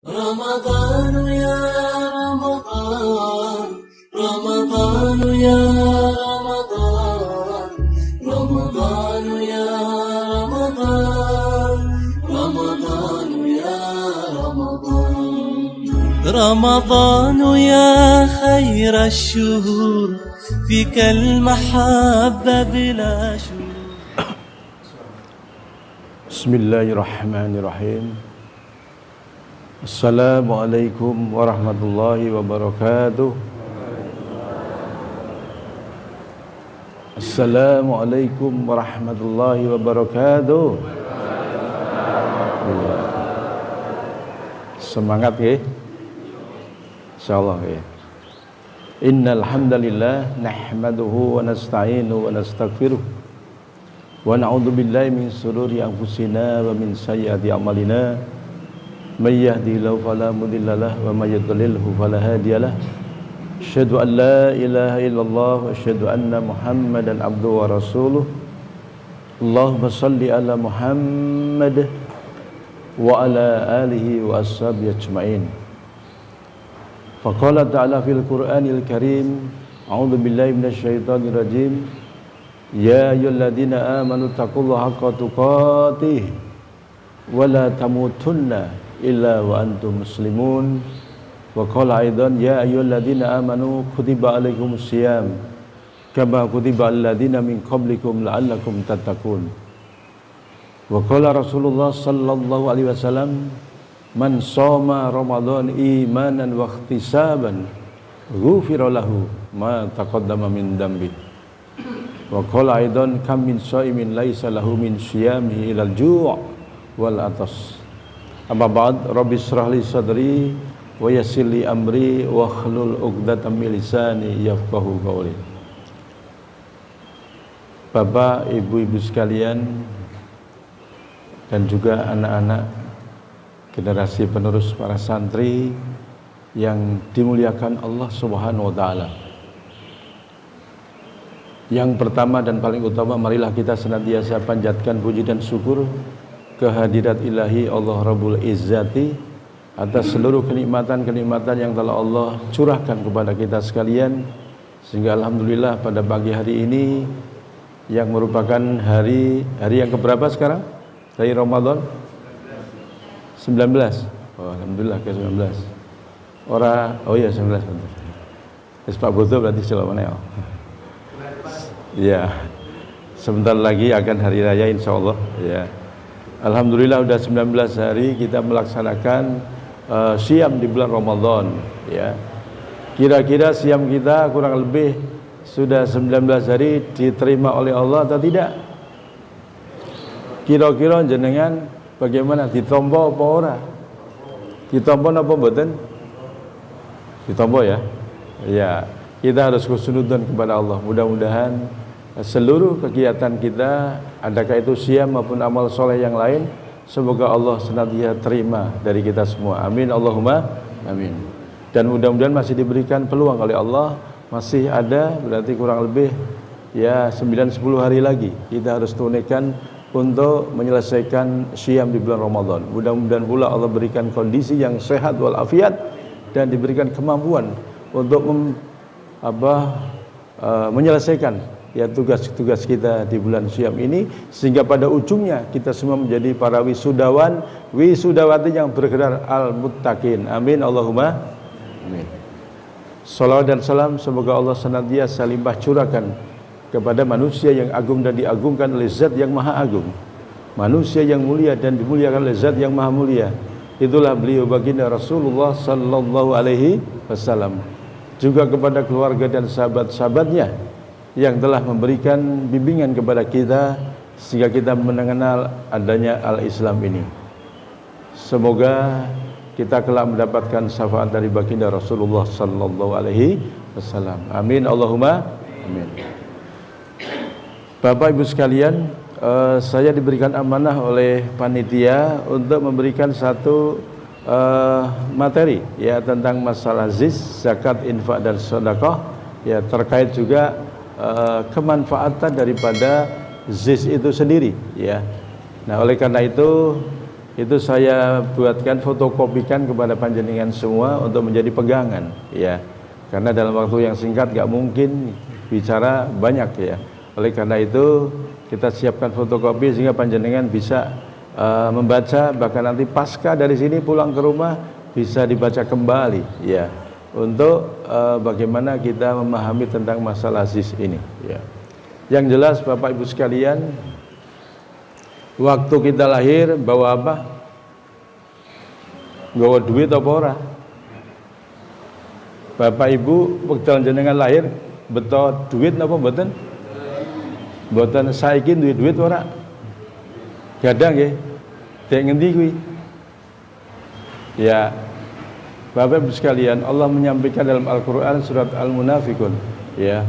رمضان يا رمضان رمضان يا رمضان رمضان يا رمضان رمضان يا رمضان رمضان يا خير الشهور فيك المحبة بلا شرور. بسم الله الرحمن الرحيم. Assalamualaikum warahmatullahi wabarakatuh. Assalamualaikum warahmatullahi wabarakatuh. Semangat ya, insyaallah ya. Innal hamdalillah nahmaduhu wa nasta'inuhu wa nastaghfiruh wa na'udzu billahi min shururi anfusina wa min sayyiati a'malina. May yahdihillahu fala mudilla lahu wa may yudlilhu fala hadiya lahu. Asyhadu an la ilaha illallah wa asyhadu anna Muhammadan abduhu wa rasuluh. Allahumma shalli ala Muhammad wa ala alihi wa ashabihi ajmain. Faqala ta'ala fil Qur'anil Karim, a'udzu billahi minasyaitonir rajim. Ya ayyuhalladzina amanu taqullaha haqqa tuqatih wa la tamutunna illa wa antum muslimun. Wa qala aidan ya ayyuhalladzina amanu kutiba alaikumus syiyam kama kutiba alal ladzina min qablikum la'allakum tattaqun. Wa qala Rasulullah sallallahu alaihi wasallam man shoma ramadan imanan wa ihtisaban ghufira lahu ma taqaddama min dambi. Wa qala aidan kam min shaimin laisa lahu min syiyamihi ilal ju' wal atas. Amma ba'd, Rabbi shrah li sadri wa yassir li amri wa hlul 'uqdatam min lisani yafqahu qawli. Bapak, ibu-ibu sekalian dan juga anak-anak generasi penerus para santri yang dimuliakan Allah Subhanahu wa taala. Yang pertama dan paling utama, marilah kita senantiasa panjatkan puji dan syukur kehadirat ilahi Allah Rabbul Izzati atas seluruh kenikmatan-kenikmatan yang telah Allah curahkan kepada kita sekalian, sehingga alhamdulillah pada pagi hari ini yang merupakan hari yang keberapa sekarang dari Ramadan? 19. Oh, alhamdulillah ke 19. Oh iya 19. Pak Bodo berarti selama mana ya? Ya. Sebentar lagi akan hari raya insyaallah ya. Alhamdulillah udah 19 hari kita melaksanakan siam di bulan Ramadan ya. Kira-kira siam kita kurang lebih sudah 19 hari diterima oleh Allah atau tidak? Kira-kira jenengan bagaimana, ditompo apa ora? Ditompo apa mboten? Ditompo ya. Ya, kita harus husnudzon kepada Allah. Mudah-mudahan seluruh kegiatan kita, adakah itu siam maupun amal soleh yang lain, semoga Allah senantiasa terima dari kita semua. Amin Allahumma amin. Dan mudah-mudahan masih diberikan peluang oleh Allah, masih ada berarti kurang lebih ya 9-10 hari lagi kita harus tunaikan untuk menyelesaikan siam di bulan Ramadan. Mudah-mudahan pula Allah berikan kondisi yang sehat walafiat dan diberikan kemampuan untuk menyelesaikan ya tugas-tugas kita di bulan siam ini, sehingga pada ujungnya kita semua menjadi para wisudawan, wisudawati yang bergelar al-muttaqin. Amin Allahumma amin. Salawat dan salam semoga Allah senantiasa limpah curahkan kepada manusia yang agung dan diagungkan oleh Zat yang Maha Agung, manusia yang mulia dan dimuliakan oleh Zat yang Maha Mulia. Itulah beliau baginda Rasulullah sallallahu alaihi wasallam, juga kepada keluarga dan sahabat-sahabatnya yang telah memberikan bimbingan kepada kita sehingga kita mengenal adanya al-Islam ini. Semoga kita kelak mendapatkan syafaat dari baginda Rasulullah sallallahu alaihi wasallam. Amin Allahumma amin. Bapak Ibu sekalian, saya diberikan amanah oleh panitia untuk memberikan satu materi ya tentang masalah zakat, infak dan sedekah ya, terkait juga kemanfaatan daripada ZIS itu sendiri ya. Nah, oleh karena itu itu saya buatkan, fotokopikan kepada panjenengan semua untuk menjadi pegangan ya. Karena dalam waktu yang singkat gak mungkin bicara banyak ya. Oleh karena itu kita siapkan fotokopi sehingga panjenengan bisa membaca, bahkan nanti pasca dari sini pulang ke rumah bisa dibaca kembali ya, untuk bagaimana kita memahami tentang masalah aziz ini ya. Yang jelas Bapak Ibu sekalian, waktu kita lahir bawa apa? Bawa duit apa ora? Bapak Ibu waktu jenengan lahir betul duit napa mboten? Mboten. Saiki duit ora? Gadang nggih. Dek ngendi kuwi? Ya. Bapak Ibu sekalian, Allah menyampaikan dalam Al-Qur'an surat Al-Munafiqun ya.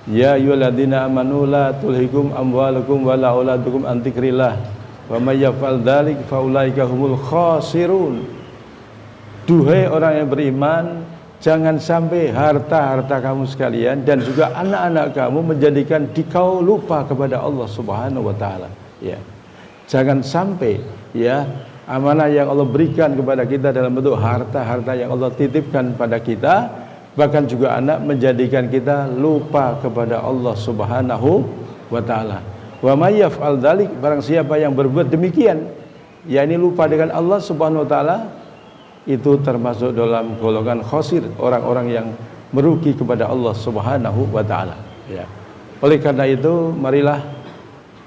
Ya ayyuhalladzina amanu la tulhikum amwalukum wala auladukum an dzikrillah wa may yaf'al dzalik fa ulaika humul khasirun. Duhai orang yang beriman, jangan sampai harta-harta kamu sekalian dan juga anak-anak kamu menjadikan dikau lupa kepada Allah Subhanahu wa taala ya. Jangan sampai ya amanah yang Allah berikan kepada kita dalam bentuk harta-harta yang Allah titipkan pada kita, bahkan juga anak, menjadikan kita lupa kepada Allah Subhanahu wa taala. Wa may yaf'al dzalik, barang siapa yang berbuat demikian, yakni lupa dengan Allah Subhanahu wa taala, itu termasuk dalam golongan khosir, orang-orang yang merugi kepada Allah Subhanahu wa taala ya. Oleh karena itu marilah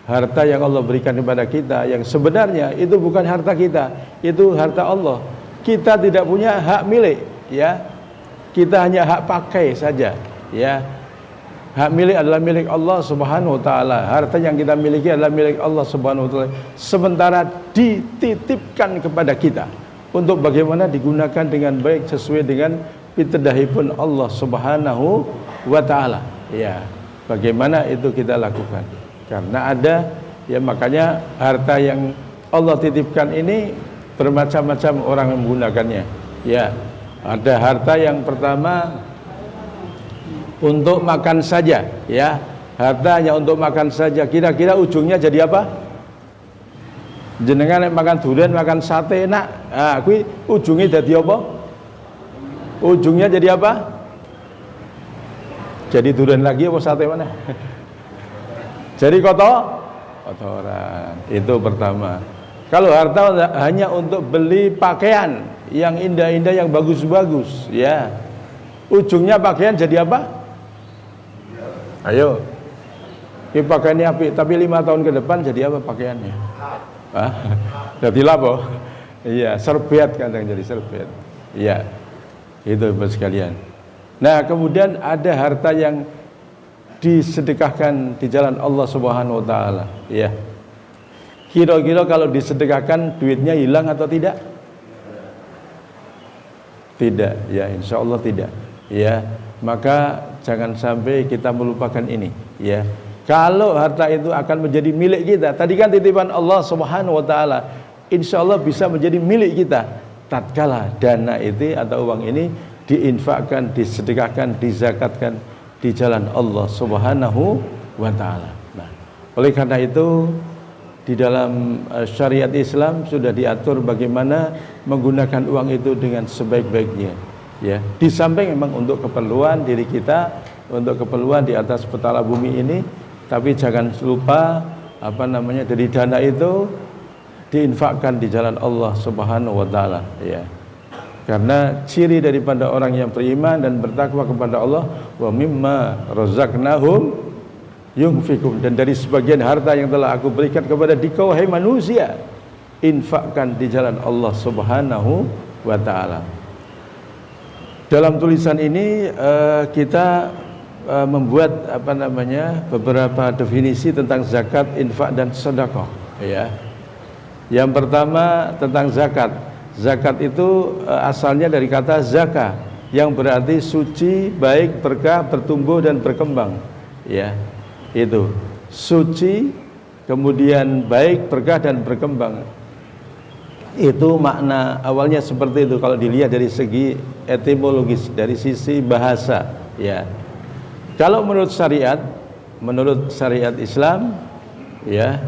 harta yang Allah berikan kepada kita, yang sebenarnya itu bukan harta kita, itu harta Allah. Kita tidak punya hak milik ya. Kita hanya hak pakai saja ya. Hak milik adalah milik Allah Subhanahu wa taala. Harta yang kita miliki adalah milik Allah Subhanahu wa taala, sementara dititipkan kepada kita untuk bagaimana digunakan dengan baik sesuai dengan pitedahipun Allah Subhanahu wa taala ya. Bagaimana itu kita lakukan? Karena ada ya, makanya harta yang Allah titipkan ini bermacam-macam orang yang menggunakannya ya. Ada harta yang pertama untuk makan saja ya. Hartanya untuk makan saja, kira-kira ujungnya jadi apa? Jenengan makan durian, makan sate enak. Ah, kuwi ujungnya jadi apa? Ujungnya jadi apa? Jadi durian lagi apa sate mana? Jadi kotoran. Itu pertama. Kalau harta hanya untuk beli pakaian yang indah-indah, yang bagus-bagus ya, ujungnya pakaian jadi apa? Ayo, ini pakaiannya api, tapi 5 tahun ke depan jadi apa pakaiannya? Jadi lapo? Iya, serbet, kadang jadi serbet. Iya, itu Bapak sekalian. Nah, kemudian ada harta yang disedekahkan di jalan Allah Subhanahu wa taala ya. Kira-kira kalau disedekahkan duitnya hilang atau tidak? Tidak ya, insya Allah tidak ya. Maka jangan sampai kita melupakan ini ya. Kalau harta itu akan menjadi milik kita, tadi kan titipan Allah Subhanahu wa taala, insya Allah bisa menjadi milik kita tatkala dana itu atau uang ini diinfakkan, disedekahkan, dizakatkan di jalan Allah Subhanahu wa taala. Nah, oleh karena itu di dalam syariat Islam sudah diatur bagaimana menggunakan uang itu dengan sebaik-baiknya ya. Di samping memang untuk keperluan diri kita, untuk keperluan di atas petala bumi ini, tapi jangan lupa dari dana itu diinfakkan di jalan Allah Subhanahu wa taala ya. Karena ciri daripada orang yang beriman dan bertakwa kepada Allah, wa mimma razaqnahum yunfiqun, dan dari sebagian harta yang telah aku berikan kepada dikau hai manusia, infakkan di jalan Allah Subhanahu wa taala. Dalam tulisan ini kita membuat beberapa definisi tentang zakat, infak dan sedekah ya. Yang pertama tentang zakat. Zakat itu asalnya dari kata zaka yang berarti suci, baik, berkah, bertumbuh dan berkembang ya. Itu suci, kemudian baik, berkah dan berkembang. Itu makna awalnya seperti itu kalau dilihat dari segi etimologis, dari sisi bahasa ya. Kalau menurut syariat Islam ya,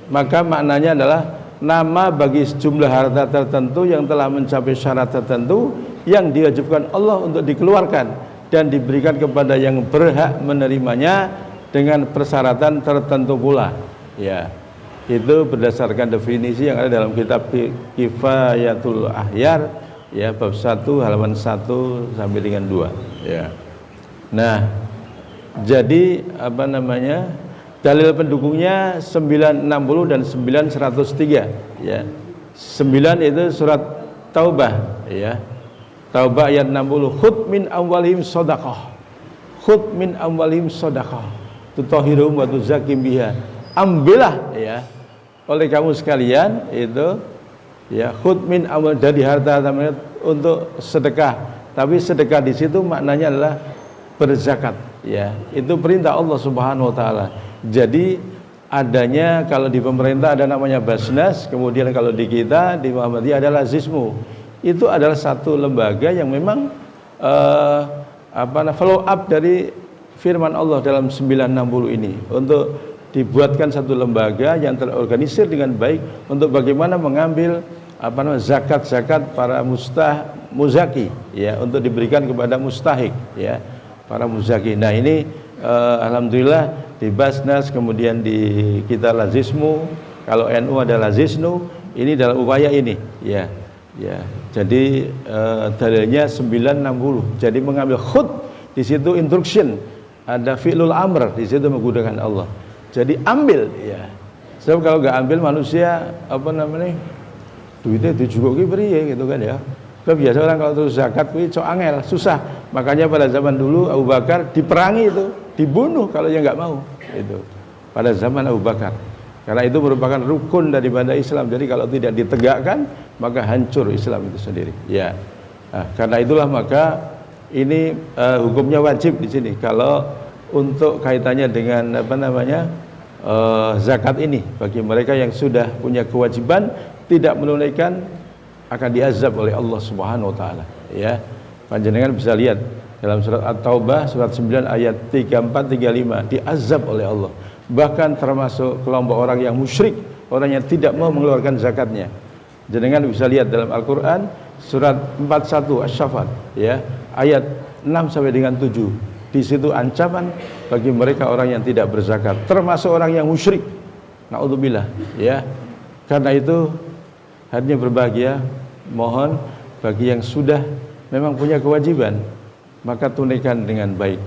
maka maknanya adalah nama bagi sejumlah harta tertentu yang telah mencapai syarat tertentu yang diwajibkan Allah untuk dikeluarkan dan diberikan kepada yang berhak menerimanya dengan persyaratan tertentu pula. Ya, itu berdasarkan definisi yang ada dalam kitab Kifayatul Ahyar, ya, bab 1 halaman 1 sampai dengan 2. Ya. Nah, jadi apa namanya? Dalil pendukungnya 960 dan 9103, ya. 9 itu surat Taubah, ya. Taubah ayat 60, khudh min amwalihim shadaqah. Khudh min amwalihim shadaqah. Tutahhiruhum wa tuzakkim biha. Ambillah, ya, oleh kamu sekalian itu, ya, khudh min amwal, dari harta untuk sedekah. Tapi sedekah di situ maknanya adalah berzakat, ya. Itu perintah Allah Subhanahu wa taala. Jadi adanya kalau di pemerintah ada namanya Basnas, kemudian kalau di kita di Muhammadiyah adalah Lazismu. Itu adalah satu lembaga yang memang follow up dari firman Allah dalam 960 ini, untuk dibuatkan satu lembaga yang terorganisir dengan baik untuk bagaimana mengambil zakat-zakat para muzaki, ya, untuk diberikan kepada mustahik, ya, para muzaki. Nah, ini alhamdulillah di Basnas, kemudian di kita Lazismu, kalau NU ada Lazisnu, ini dalam upaya ini, ya, ya. Jadi dalilnya 960. Jadi mengambil khud, di situ instruction, ada fi'lul amr, di situ menggunakan Allah. Jadi ambil, ya. Sebab kalau nggak ambil manusia duitnya dijugoki priye gitu kan, ya. Sebab biasa orang kalau terus zakat kuwi cok angel, susah. Makanya pada zaman dulu Abu Bakar diperangi itu, dibunuh kalau yang nggak mau, itu pada zaman Abu Bakar, karena itu merupakan rukun daripada Islam. Jadi kalau tidak ditegakkan maka hancur Islam itu sendiri, ya. Nah, karena itulah maka ini hukumnya wajib di sini kalau untuk kaitannya dengan zakat ini bagi mereka yang sudah punya kewajiban tidak menunaikan akan diazab oleh Allah Subhanahu wa taala, ya. Panjenengan bisa lihat dalam surat At-Taubah surat 9 ayat 34 35, diazab oleh Allah. Bahkan termasuk kelompok orang yang musyrik, orang yang tidak mau mengeluarkan zakatnya. Jenengan bisa lihat dalam Al-Qur'an surat 41 Asy-Syafat, ya, ayat 6 sampai dengan 7. Di situ ancaman bagi mereka orang yang tidak berzakat, termasuk orang yang musyrik. Naudzubillah, ya. Karena itu hanya berbahagia, mohon bagi yang sudah memang punya kewajiban, maka tunaikan dengan baik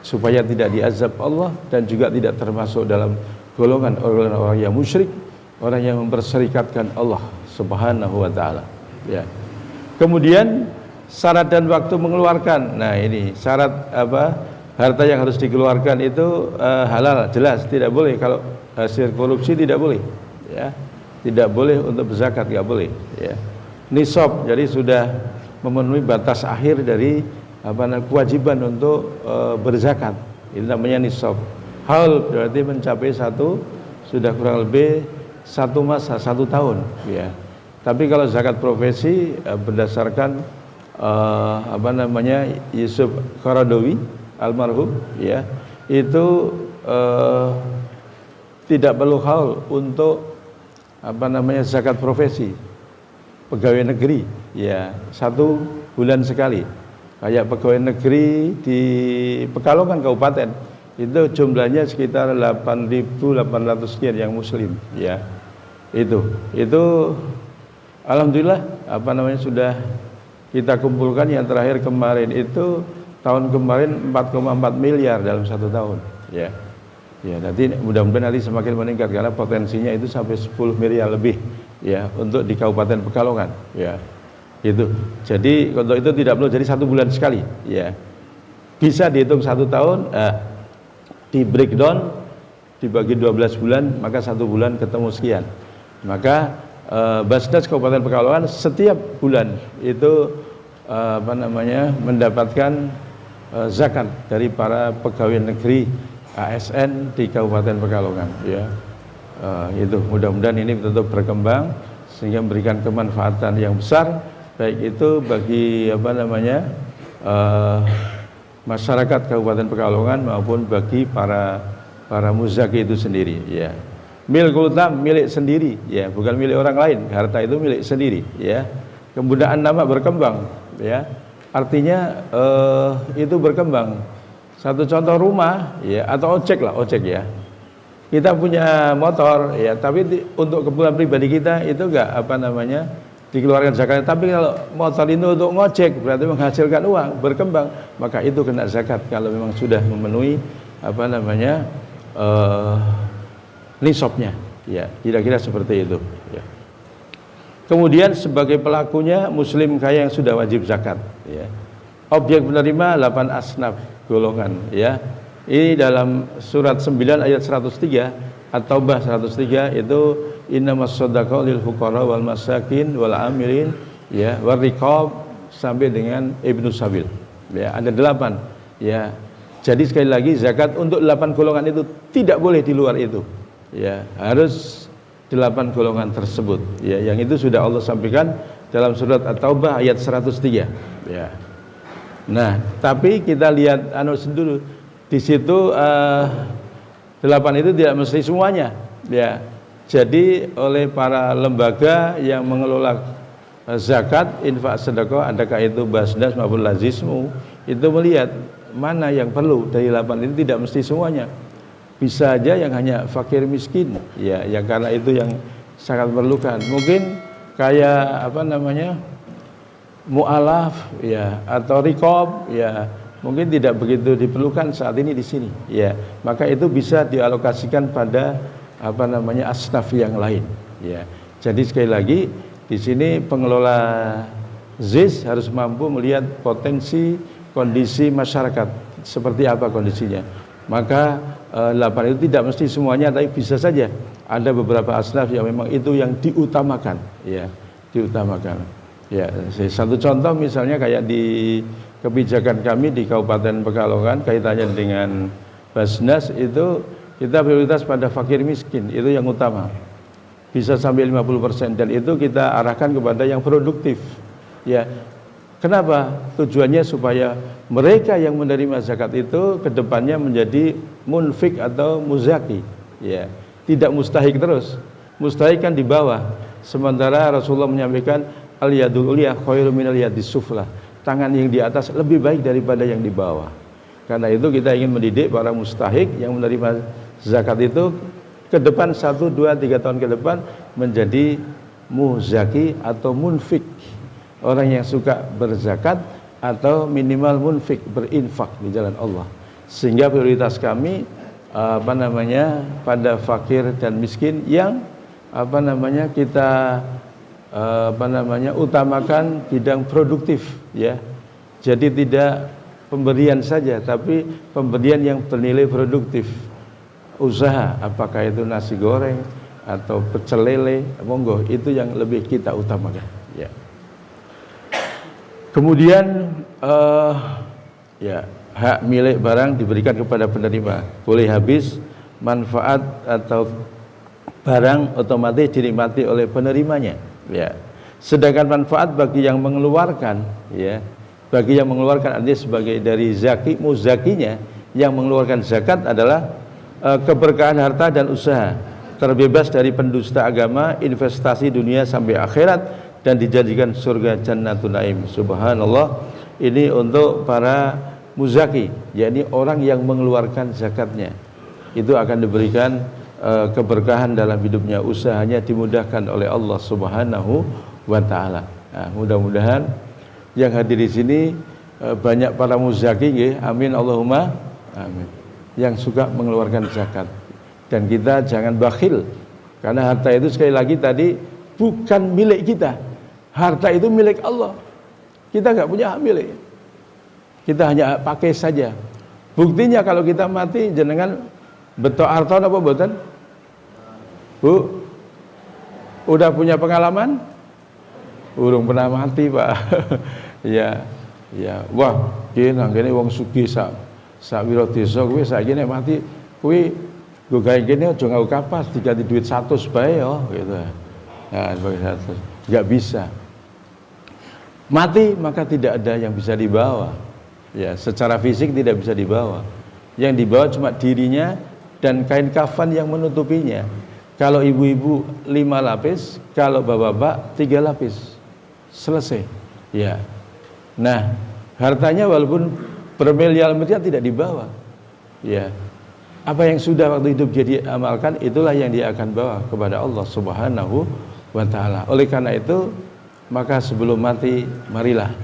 supaya tidak diazab Allah dan juga tidak termasuk dalam golongan orang yang musyrik, orang yang memperserikatkan Allah Subhanahu wa taala, ya. Kemudian syarat dan waktu mengeluarkan. Nah, ini syarat harta yang harus dikeluarkan itu halal, jelas, tidak boleh kalau hasil korupsi, tidak boleh, ya. Tidak boleh untuk berzakat, tidak boleh, ya. Nisab, jadi sudah memenuhi batas akhir dari kewajiban untuk berzakat, itu namanya nisab. Haul berarti mencapai sudah kurang lebih satu masa, 1 tahun, ya. Tapi kalau zakat profesi berdasarkan Yusuf Qaradawi almarhum, ya, itu tidak perlu haul untuk zakat profesi pegawai negeri, ya, 1 bulan sekali. Kayak pegawai negeri di Pekalongan Kabupaten itu jumlahnya sekitar 8.800 sekian yang muslim, ya. Itu alhamdulillah sudah kita kumpulkan. Yang terakhir kemarin itu tahun kemarin 4,4 miliar dalam 1 tahun, ya. Ya, nanti mudah-mudahan nanti semakin meningkat karena potensinya itu sampai 10 miliar lebih, ya, untuk di Kabupaten Pekalongan, ya. Itu. Jadi untuk itu tidak perlu jadi 1 bulan sekali, ya. Bisa dihitung 1 tahun, di breakdown dibagi 12 bulan, maka 1 bulan ketemu sekian. Maka Basnas Kabupaten Pekalongan setiap bulan itu mendapatkan zakat dari para pegawai negeri ASN di Kabupaten Pekalongan, ya. Itu mudah-mudahan ini tetap berkembang sehingga memberikan kemanfaatan yang besar, baik itu bagi masyarakat Kabupaten Pekalongan maupun bagi para muzaki itu sendiri, ya. Milkul tam, milik sendiri, ya, bukan milik orang lain. Harta itu milik sendiri, ya. Kemudian nama berkembang, ya. Artinya itu berkembang. Satu contoh rumah, ya, atau ojek lah, ojek ya. Kita punya motor, ya, tapi untuk kebutuhan pribadi kita itu enggak dikeluarkan zakat. Tapi kalau motor itu untuk ngojek berarti menghasilkan uang, berkembang, maka itu kena zakat kalau memang sudah memenuhi nisabnya, ya, kira-kira seperti itu, ya. Kemudian sebagai pelakunya muslim kaya yang sudah wajib zakat, ya. Objek penerima 8 asnaf golongan, ya. Ini dalam surat 9 ayat 103 At-Taubah 103 itu innamas shadaqatu lil fuqara wal masakin wal amilin, ya, war riqab sampai dengan Ibnu Sabil, ya, ada 8, ya. Jadi sekali lagi zakat untuk 8 golongan itu tidak boleh di luar itu, ya, harus 8 golongan tersebut, ya, yang itu sudah Allah sampaikan dalam surat At-Taubah ayat 103, ya. Nah, tapi kita lihat dulu di situ 8 itu tidak mesti semuanya, ya. Jadi oleh para lembaga yang mengelola zakat, infak, sedekah, adakah itu Basnas maupun Lazismu, itu melihat mana yang perlu dari 8 itu, tidak mesti semuanya. Bisa aja yang hanya fakir miskin, ya, yang karena itu yang sangat memerlukan. Mungkin kayak mu'alaf, ya, atau rikob, ya, mungkin tidak begitu diperlukan saat ini di sini, ya. Maka itu bisa dialokasikan pada asnaf yang lain, ya. Jadi sekali lagi di sini pengelola ZIS harus mampu melihat potensi kondisi masyarakat seperti apa kondisinya. Maka 8 itu tidak mesti semuanya, tapi bisa saja ada beberapa asnaf yang memang itu yang diutamakan, ya, diutamakan. Ya, satu contoh misalnya kayak di kebijakan kami di Kabupaten Pekalongan kaitannya dengan Basnas itu kita prioritas pada fakir miskin, itu yang utama. Bisa sampai 50% dan itu kita arahkan kepada yang produktif. Ya. Kenapa? Tujuannya supaya mereka yang menerima zakat itu kedepannya menjadi munfik atau muzaki, ya, tidak mustahik terus. Mustahik kan di bawah. Sementara Rasulullah menyampaikan al yadul ulya khairu minal yadis sufla. Tangan yang di atas lebih baik daripada yang di bawah. Karena itu kita ingin mendidik para mustahik yang menerima zakat itu ke depan 1, 2, 3 tahun ke depan menjadi muzaki atau munfik. Orang yang suka berzakat atau minimal munfik, berinfak di jalan Allah. Sehingga prioritas kami pada fakir dan miskin yang kita utamakan bidang produktif, ya. Jadi tidak pemberian saja, tapi pemberian yang bernilai produktif. Usaha, apakah itu nasi goreng atau pecel lele, monggo, itu yang lebih kita utamakan, ya. Kemudian ya, hak milik barang diberikan kepada penerima, boleh habis, manfaat atau barang otomatis dinikmati oleh penerimanya, ya. Sedangkan manfaat bagi yang mengeluarkan, ya, bagi yang mengeluarkan artinya sebagai dari zaki, muzakinya yang mengeluarkan zakat adalah keberkahan harta dan usaha, terbebas dari pendusta agama, investasi dunia sampai akhirat, dan dijadikan surga Jannatul Naim. Subhanallah, ini untuk para muzaki, yakni orang yang mengeluarkan zakatnya, itu akan diberikan keberkahan dalam hidupnya, usahanya dimudahkan oleh Allah Subhanahu wa taala. Nah, mudah-mudahan yang hadir di sini banyak para muzaki, amin Allahumma amin, yang suka mengeluarkan zakat. Dan kita jangan bakhil, karena harta itu sekali lagi tadi bukan milik kita. Harta itu milik Allah. Kita nggak punya hak milik. Kita hanya pakai saja. Buktinya kalau kita mati jenengan beto harta apa boten? Bu, udah punya pengalaman? Urung pernah mati, Pak. Ya, ya. Wah, kene wong sugih sak wiro desa kuwi saiki nek mati kuwi nggo gawe kene aja nganggo kapas, diganti duit 100 bae yo gitu. Nah, sebagai 100. Enggak bisa. Mati maka tidak ada yang bisa dibawa. Ya, secara fisik tidak bisa dibawa. Yang dibawa cuma dirinya dan kain kafan yang menutupinya. Kalau ibu-ibu 5 lapis, kalau bapak-bapak 3 lapis. Selesai. Ya. Nah, hartanya walaupun bermiliar-miliar tidak dibawa. Ya. Apa yang sudah waktu hidup dia amalkan, itulah yang dia akan bawa kepada Allah Subhanahu wa taala. Oleh karena itu, maka sebelum mati marilah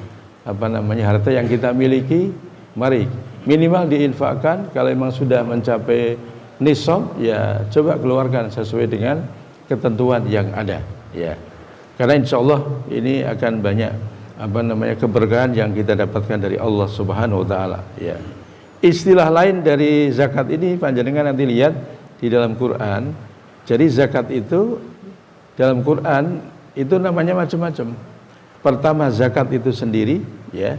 harta yang kita miliki, mari minimal diinfakkan. Kalau memang sudah mencapai nisab, ya coba keluarkan sesuai dengan ketentuan yang ada, ya. Karena insya Allah ini akan banyak keberkahan yang kita dapatkan dari Allah Subhanahu wa taala, ya. Istilah lain dari zakat ini panjenengan nanti lihat di dalam Quran. Jadi zakat itu dalam Quran itu namanya macam-macam. Pertama zakat itu sendiri, ya.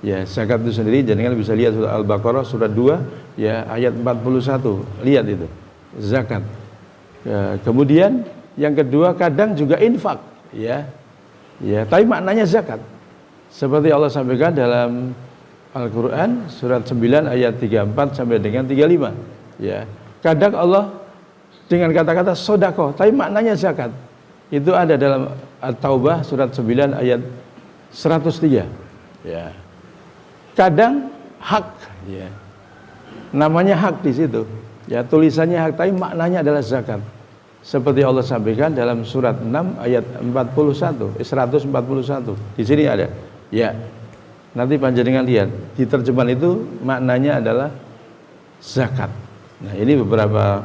Ya, zakat itu sendiri jenengan bisa lihat surat Al-Baqarah surat 2 ya ayat 41. Lihat itu. Zakat. Ya, kemudian yang kedua kadang juga infak, ya. Ya, tapi maknanya zakat. Seperti Allah sampaikan dalam Al-Qur'an surat 9 ayat 34 sampai dengan 35. Ya. Kadang Allah dengan kata-kata sedekah, tapi maknanya zakat. Itu ada dalam At-Taubah surat 9 ayat 103. Ya. Kadang hak, ya. Namanya hak di situ. Ya, tulisannya hak tapi maknanya adalah zakat. Seperti Allah sampaikan dalam surat 6 ayat 141. Di sini ada. Ya. Nanti panjenengan lihat, di terjemahan itu maknanya adalah zakat. Nah, ini beberapa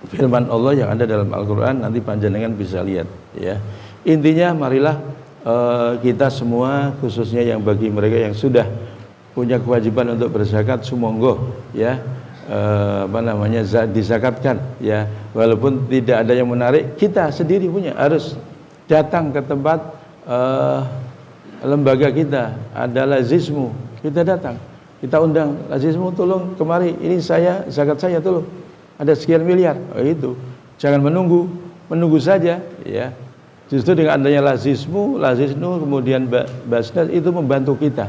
firman Allah yang ada dalam Al-Qur'an, nanti panjenengan bisa lihat, ya. Intinya marilah kita semua, khususnya yang bagi mereka yang sudah punya kewajiban untuk berzakat, sumonggo, ya, dizakatkan, ya. Walaupun tidak ada yang menarik, kita sendiri punya, harus datang ke tempat lembaga kita, ada lazismu, kita datang, kita undang lazismu, tolong kemari, ini saya, zakat saya tolong, ada sekian miliar, itu, jangan menunggu saja, ya. Justru dengan adanya lazismu, kemudian basnas itu membantu kita,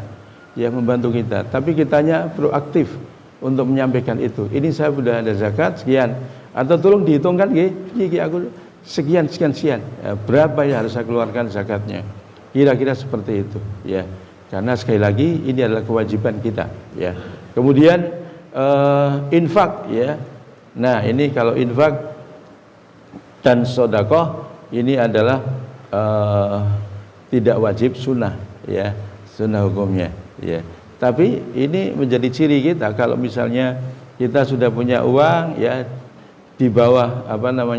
ya, membantu kita. Tapi kitanya proaktif untuk menyampaikan itu. Ini saya sudah ada zakat sekian, atau tolong dihitungkan, aku sekian. Ya, berapa yang harus saya keluarkan zakatnya? Kira-kira seperti itu, ya. Karena sekali lagi ini adalah kewajiban kita, ya. Kemudian infak, ya. Nah, ini kalau infak dan sedekah ini adalah tidak wajib, sunnah, ya, sunnah hukumnya, ya. Tapi ini menjadi ciri kita kalau misalnya kita sudah punya uang, ya, di bawah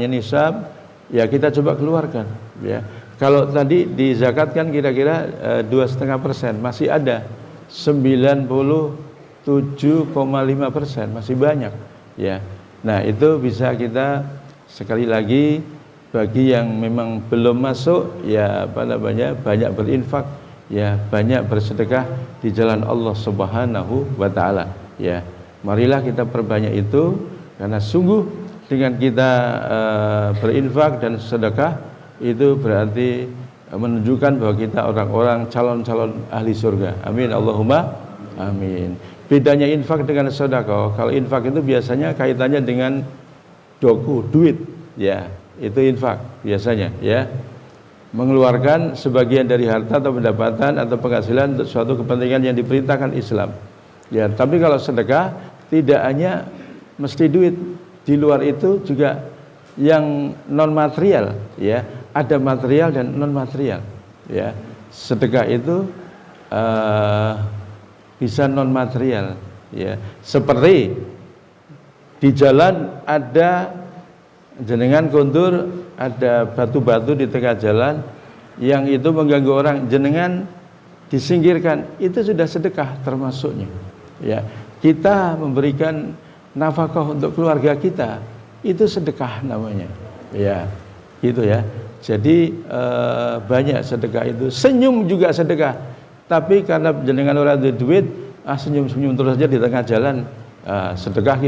nisab, ya kita coba keluarkan, ya. Kalau tadi dizakatkan kira-kira 2,5%, masih ada 97,5%, masih banyak, ya. Nah, itu bisa kita sekali lagi, bagi yang memang belum masuk, ya banyak berinfak, ya banyak bersedekah di jalan Allah Subhanahu wa taala, ya. Marilah kita perbanyak itu, karena sungguh dengan kita berinfak dan sedekah itu berarti menunjukkan bahwa kita orang-orang calon-calon ahli surga. Amin Allahumma amin. Bedanya infak dengan sedekah, kalau infak itu biasanya kaitannya dengan duit, ya. Itu infak biasanya, ya, mengeluarkan sebagian dari harta atau pendapatan atau penghasilan untuk suatu kepentingan yang diperintahkan Islam, ya. Tapi kalau sedekah tidak hanya mesti duit, di luar itu juga yang non material, ya, ada material dan non material, ya. Sedekah itu bisa non material, ya, seperti di jalan ada jenengan kontur, ada batu-batu di tengah jalan yang itu mengganggu orang, jenengan disingkirkan, itu sudah sedekah termasuknya, ya. Kita memberikan nafkah untuk keluarga kita, itu sedekah namanya, ya, gitu, ya. Jadi banyak sedekah itu. Senyum juga sedekah, tapi karena jenengan orang ada duit, senyum-senyum terus aja di tengah jalan, sedekah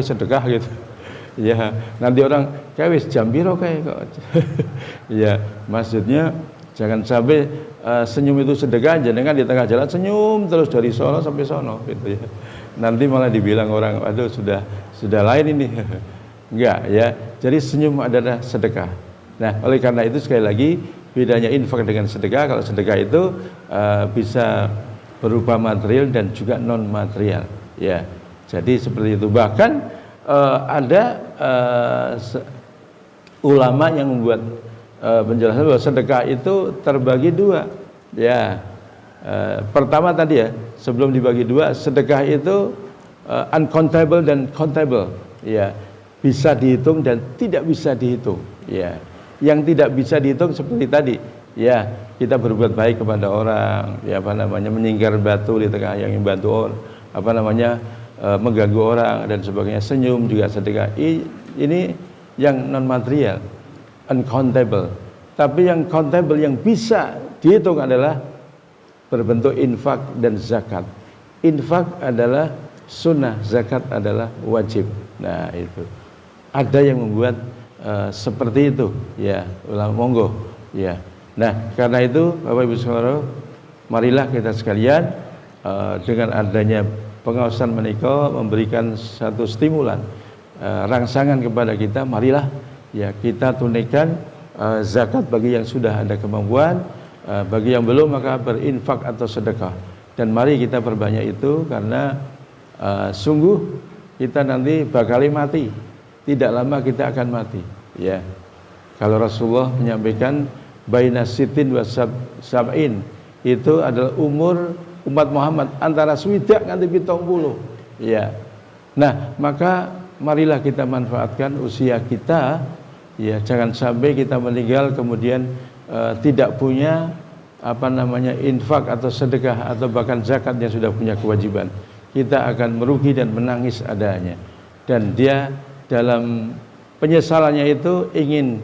gitu. Ya, nanti orang kayak jam piro kayak kok. Ya, maksudnya jangan sampai senyum itu sedekah, jenengan di tengah jalan senyum terus dari sono sampai sono, gitu, ya. nanti malah dibilang orang, aduh sudah lain ini. Enggak ya. Jadi senyum adalah sedekah. Nah, oleh karena itu sekali lagi bedanya infak dengan sedekah. Kalau sedekah itu bisa berupa material dan juga non material. Ya. Jadi seperti itu. Bahkan ada ulama yang membuat penjelasan bahwa sedekah itu terbagi dua. Ya. Pertama tadi ya, sebelum dibagi dua, sedekah itu uncountable dan countable. Ya, bisa dihitung dan tidak bisa dihitung. Ya, yang tidak bisa dihitung seperti tadi. Ya, kita berbuat baik kepada orang. Ya, menyingkir batu di tengah yang membantu orang. Mengganggu orang dan sebagainya. Senyum juga sedekah. Ini yang non material, uncountable. Tapi yang countable, yang bisa dihitung adalah berbentuk infak dan zakat. Infak adalah sunnah, zakat adalah wajib. Nah itu ada yang membuat seperti itu, ya. Monggo, ya. Nah karena itu Bapak Ibu Saudara, marilah kita sekalian dengan adanya pengawasan menikah memberikan satu stimulan, rangsangan kepada kita. Marilah ya kita tunaikan zakat bagi yang sudah ada kemampuan. Bagi yang belum maka berinfak atau sedekah. Dan mari kita perbanyak itu karena sungguh kita nanti bakal mati. Tidak lama kita akan mati. Ya. Kalau Rasulullah menyampaikan baina sitin wa sab'in, itu adalah umur umat Muhammad antara swidak nganti 70. Ya. Nah, maka marilah kita manfaatkan usia kita. Ya, jangan sampai kita meninggal kemudian tidak punya infak atau sedekah atau bahkan zakat yang sudah punya kewajiban. Kita akan merugi dan menangis adanya. Dan dia dalam penyesalannya itu ingin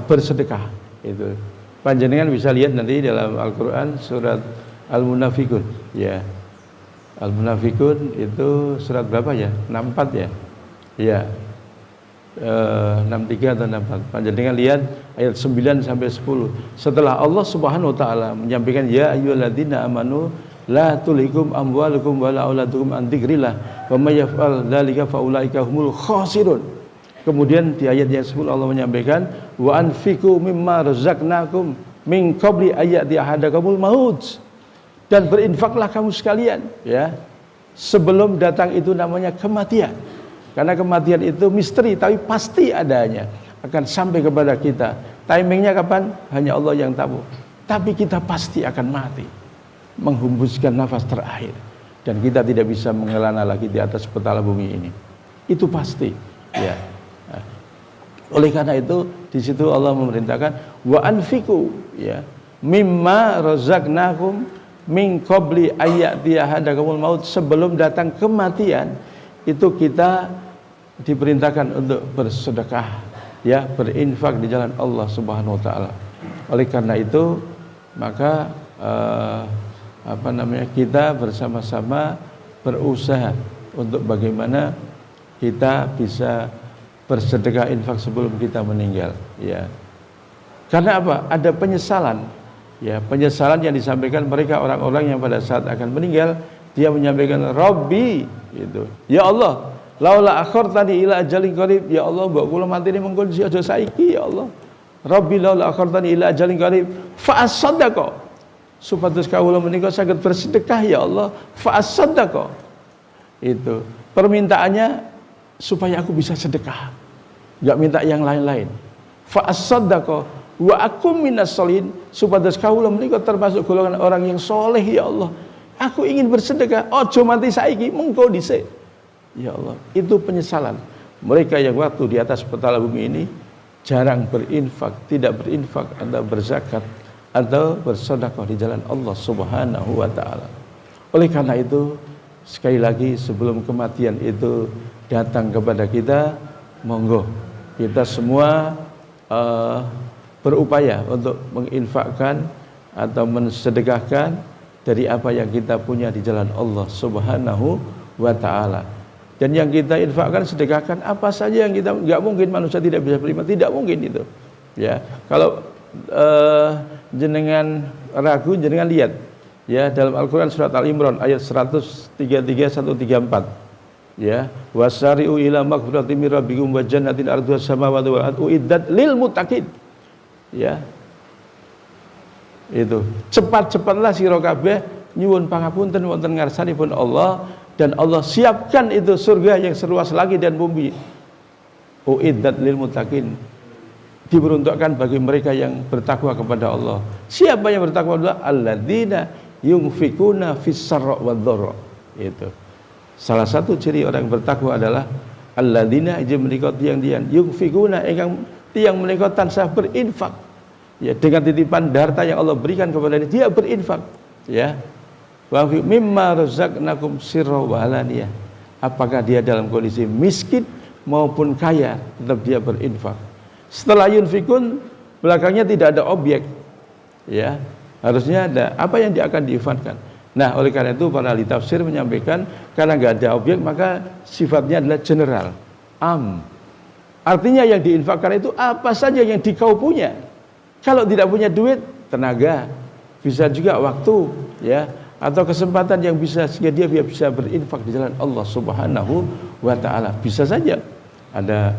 bersedekah. Itu panjenengan bisa lihat nanti dalam Al-Qur'an surat Al-Munafikun. Ya, Al-Munafikun itu surat berapa ya? 64 ya. Ya. 63 atau 64. Panjenengan lihat ayat 9 sampai 10. Setelah Allah Subhanahu wa taala menyampaikan ya ayyuhalladzina amanu la tulhikum amwalukum wala auladukum an dzikrillah wa may yaf'al dzalika faulaika humul khasirun. Kemudian di ayat yang 10 Allah menyampaikan wa anfiqu mimma razaqnakum min qabli ayati ahadakumul maut. Dan berinfaklah kamu sekalian ya sebelum datang itu namanya kematian. Karena kematian itu misteri tapi pasti adanya, akan sampai kepada kita. Timingnya kapan? Hanya Allah yang tahu. Tapi kita pasti akan mati, menghembuskan nafas terakhir, dan kita tidak bisa mengelana lagi di atas petala bumi ini. Itu pasti. Ya. Nah, oleh karena itu di situ Allah memerintahkan wa anfiqu ya mimma razaqnakum min qabli ayati ahadakumul maut, sebelum datang kematian itu kita diperintahkan untuk bersedekah, ya, berinfak di jalan Allah Subhanahu wa taala. Oleh karena itu maka kita bersama-sama berusaha untuk bagaimana kita bisa bersedekah infak sebelum kita meninggal, ya. Karena apa? Ada penyesalan, ya, penyesalan yang disampaikan mereka orang-orang yang pada saat akan meninggal dia menyampaikan Rabbi, itu, ya Allah, laula akhartani ila ajalin qarib, ya Allah, mbok kula mati ni mengko aja saiki, ya Allah. Rabbi laula akhartani ila ajalin qarib fa asaddaqa, supados kawula menika saged bersedekah, ya Allah, fa asaddaqa. Itu permintaannya supaya aku bisa sedekah, enggak minta yang lain-lain. Fa asaddaqa wa akum minas sholihin, supados kawula menika termasuk golongan orang yang soleh, ya Allah. Aku ingin bersedekah, ojo mati saiki, mengko dhisik. Ya Allah, itu penyesalan. Mereka yang waktu di atas petala bumi ini jarang berinfak, tidak berinfak atau berzakat atau bersedekah di jalan Allah Subhanahu wa taala. Oleh karena itu, sekali lagi sebelum kematian itu datang kepada kita, monggo kita semua berupaya untuk menginfakkan atau mensedekahkan dari apa yang kita punya di jalan Allah Subhanahu wa taala. Dan yang kita infakkan, sedekahkan apa saja yang kita, enggak mungkin manusia tidak bisa terima, tidak mungkin itu. Ya, kalau jenengan ragu, jenengan lihat Ya, dalam Al-Qur'an surat Al-Imran ayat 133 134. Ya, wasari'u ila maghfiratin min rabbikum wa jannatin arduha samawati wal ardu uiddat lil muttaqin. Ya. Itu. Cepat-cepatlah sira kabeh nyuwun pangapunten wonten ngarsanipun Allah, dan Allah siapkan itu surga yang seluas langit dan bumi. Uiddat lil muttaqin. Diperuntukkan bagi mereka yang bertakwa kepada Allah. Siapa yang bertakwa kepada Allah? Alladzina yunfikuna fis sarra wad dharra. Itu. Salah satu ciri orang yang bertakwa adalah alladzina menika tiang-tiang yunfikuna ingkang tiang menika tansah berinfak. Ya, dengan titipan harta yang Allah berikan kepada dia berinfak. Ya. Wa mimma razaqnakum sirra wa alaniyah. Apakah dia dalam kondisi miskin maupun kaya, tetap dia berinfak. Setelah yunfikun, belakangnya tidak ada objek. Ya, harusnya ada apa yang dia akan diinfakkan. Nah, oleh karena itu para ahli tafsir menyampaikan karena nggak ada objek maka sifatnya adalah general, artinya yang diinfakkan itu apa saja yang kau punya. Kalau tidak punya duit, tenaga, bisa juga waktu, ya, atau kesempatan yang bisa sehingga dia bisa berinfak di jalan Allah Subhanahu wa taala. Bisa saja ada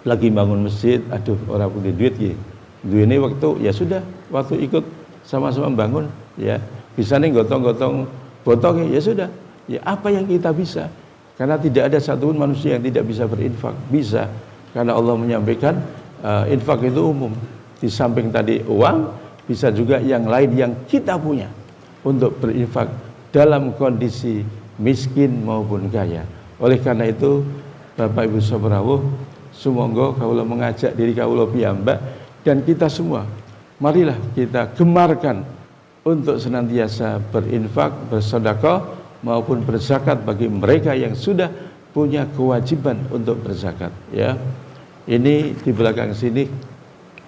lagi bangun masjid, aduh orang punya duit ya. Duit ini waktu ya sudah, waktu ikut sama-sama bangun, ya. Bisa nih gotong-gotong botol ya sudah. Ya apa yang kita bisa? Karena tidak ada satupun manusia yang tidak bisa berinfak. Bisa, karena Allah menyampaikan infak itu umum. Di samping tadi uang, bisa juga yang lain yang kita punya untuk berinfak dalam kondisi miskin maupun kaya. Oleh karena itu, Bapak Ibu Saudaraku, sumangga kawula mengajak diri kawula piyambak dan kita semua, marilah kita gemarkan untuk senantiasa berinfak, bersedekah maupun berzakat bagi mereka yang sudah punya kewajiban untuk berzakat. Ya, ini di belakang sini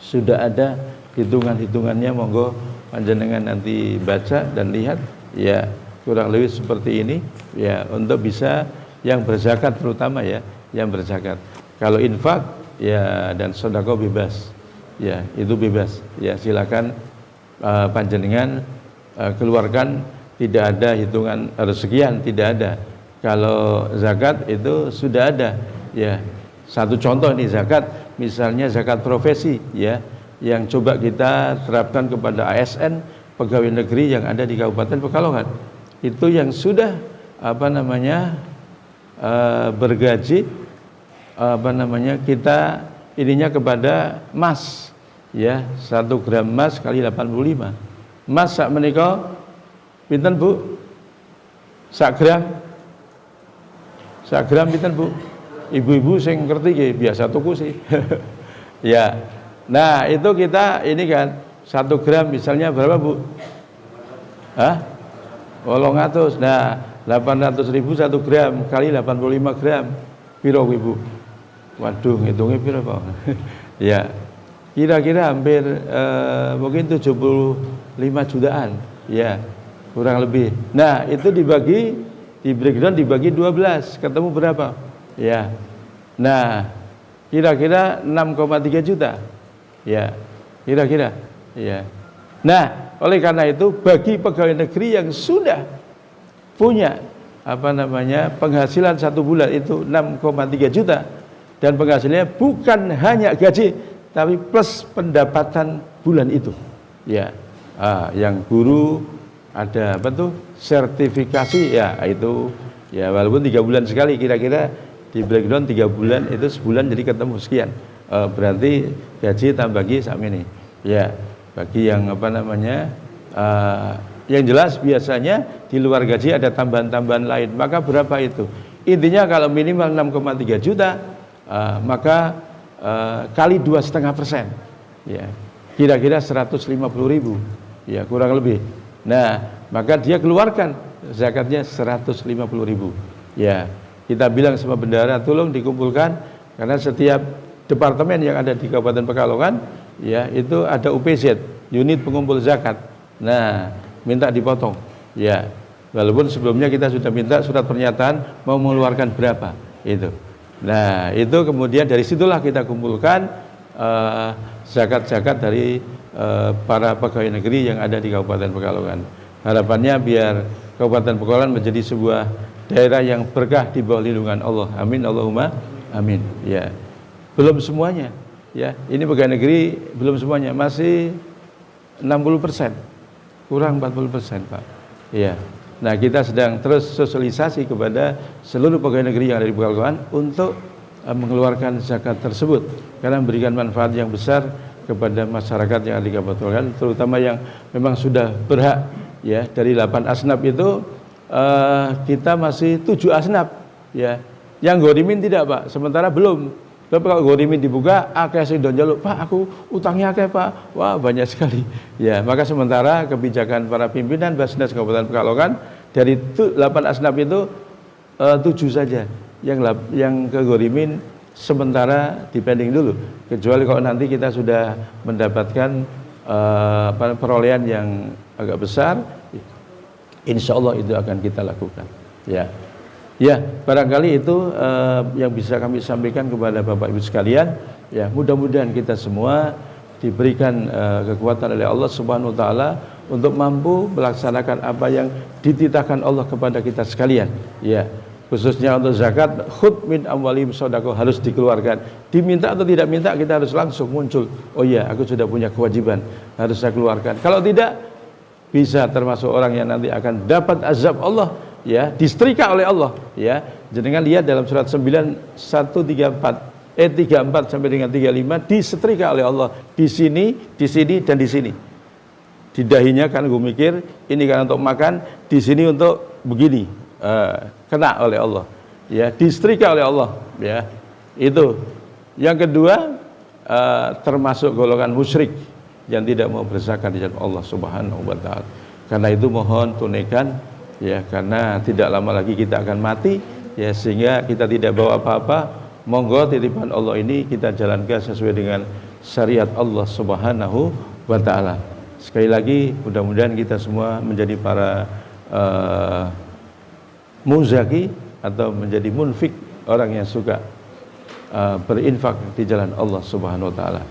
sudah ada hitungan-hitungannya, monggo panjenengan nanti baca dan lihat. Ya, kurang lebih seperti ini. Ya, untuk bisa yang berzakat terutama ya, yang berzakat. Kalau infak ya dan sedekah bebas. Ya, itu bebas. Ya, silakan panjenengan keluarkan, tidak ada hitungan harus sekian, tidak ada. Kalau zakat itu sudah ada. Ya, satu contoh nih zakat, misalnya zakat profesi, ya, yang coba kita terapkan kepada ASN pegawai negeri yang ada di Kabupaten Pekalongan. Itu yang sudah bergaji kita ininya kepada emas. Ya, 1 gram emas kali 85. Emas sak menika pinten, Bu? Sak gram pinten, Bu? Ibu-ibu sing ngerti nggih, biasa tuku sih. Ya. Nah, itu kita ini kan 1 gram misalnya berapa, Bu? Hah? 800. Nah, 800.000 1 gram kali 85 gram. Piro, Ibu? Waduh, ngitungnya piro, Pak? Ya. Kira-kira hampir mungkin 75 jutaan, ya, kurang lebih. Nah, itu dibagi, di breakdown dibagi 12, ketemu berapa? Ya. Nah, kira-kira 6,3 juta. Ya, kira-kira. Ya. Nah, oleh karena itu bagi pegawai negeri yang sudah punya penghasilan 1 bulan itu 6,3 juta dan penghasilannya bukan hanya gaji tapi plus pendapatan bulan itu, ya, yang guru ada sertifikasi, ya, itu, ya, walaupun 3 bulan sekali, kira-kira di breakdown 3 bulan itu sebulan jadi ketemu sekian, berarti gaji tambah lagi sama ini, ya, bagi yang yang jelas biasanya di luar gaji ada tambahan-tambahan lain, maka berapa itu? Intinya kalau minimal 6,3 juta, maka kali 2,5%, ya, kira-kira 150.000, ya, kurang lebih. Nah, maka dia keluarkan zakatnya 150.000. Ya, kita bilang sama bendahara tolong dikumpulkan karena setiap departemen yang ada di Kabupaten Pekalongan, ya, itu ada UPZ, unit pengumpul zakat. Nah, minta dipotong, ya, walaupun sebelumnya kita sudah minta surat pernyataan mau mengeluarkan berapa itu. Nah, itu kemudian dari situlah kita kumpulkan zakat-zakat dari para pegawai negeri yang ada di Kabupaten Pekalongan. Harapannya biar Kabupaten Pekalongan menjadi sebuah daerah yang berkah di bawah lindungan Allah. Amin Allahumma amin. Ya. Belum semuanya. Ya, ini pegawai negeri belum semuanya, masih 60%. Kurang 40%, Pak. Ya. Nah, kita sedang terus sosialisasi kepada seluruh pegawai negeri yang ada di Pekalongan untuk mengeluarkan zakat tersebut karena memberikan manfaat yang besar kepada masyarakat yang ada di Kabupaten Pekalongan, terutama yang memang sudah berhak. Ya, dari 8 asnaf itu kita masih 7 asnaf, ya. Yang gorimin tidak, Pak. Sementara belum. Tapi kalau gorimin dibuka, akeh sing don njaluk, Pak, aku utangnya akeh, Pak. Wah, banyak sekali. Ya, maka sementara kebijakan para pimpinan Basnas Kabupaten Pekalongan dari 8 asnaf itu 7 saja yang ke gorimin sementara dipending dulu. Kecuali kalau nanti kita sudah mendapatkan perolehan yang agak besar, insya Allah itu akan kita lakukan. Ya. Ya, barangkali itu yang bisa kami sampaikan kepada Bapak Ibu sekalian. Ya, mudah-mudahan kita semua diberikan kekuatan oleh Allah Subhanahu wa taala untuk mampu melaksanakan apa yang dititahkan Allah kepada kita sekalian. Ya, khususnya untuk zakat, khudz min amwalihim shadaqah, harus dikeluarkan. Diminta atau tidak minta, kita harus langsung muncul. Oh iya, aku sudah punya kewajiban, harus saya keluarkan. Kalau tidak, bisa termasuk orang yang nanti akan dapat azab Allah. Ya, disetrika oleh Allah. Ya, jenengan lihat dalam surat 9134 34 sampai dengan 35 disetrika oleh Allah di sini dan di sini. Di dahinya kan gue mikir ini kan untuk makan, di sini untuk begini. Kena oleh Allah. Ya, disetrika oleh Allah. Ya, itu. Yang kedua, termasuk golongan musyrik yang tidak mau berzakat di jalan Allah Subhanahu wa taala. Karena itu mohon tunaikan. Ya, karena tidak lama lagi kita akan mati, ya, sehingga kita tidak bawa apa-apa. Monggo titipan Allah ini kita jalankan sesuai dengan syariat Allah Subhanahu wa taala. Sekali lagi mudah-mudahan kita semua menjadi para muzaki atau menjadi munfik, orang yang suka berinfak di jalan Allah Subhanahu wa taala.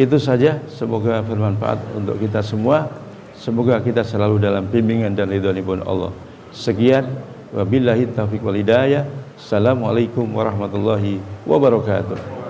Itu saja, semoga bermanfaat untuk kita semua. Semoga kita selalu dalam bimbingan dan ridhonipun Allah. Sekian, wabillahi taufiq wal hidayah. Assalamualaikum warahmatullahi wabarakatuh.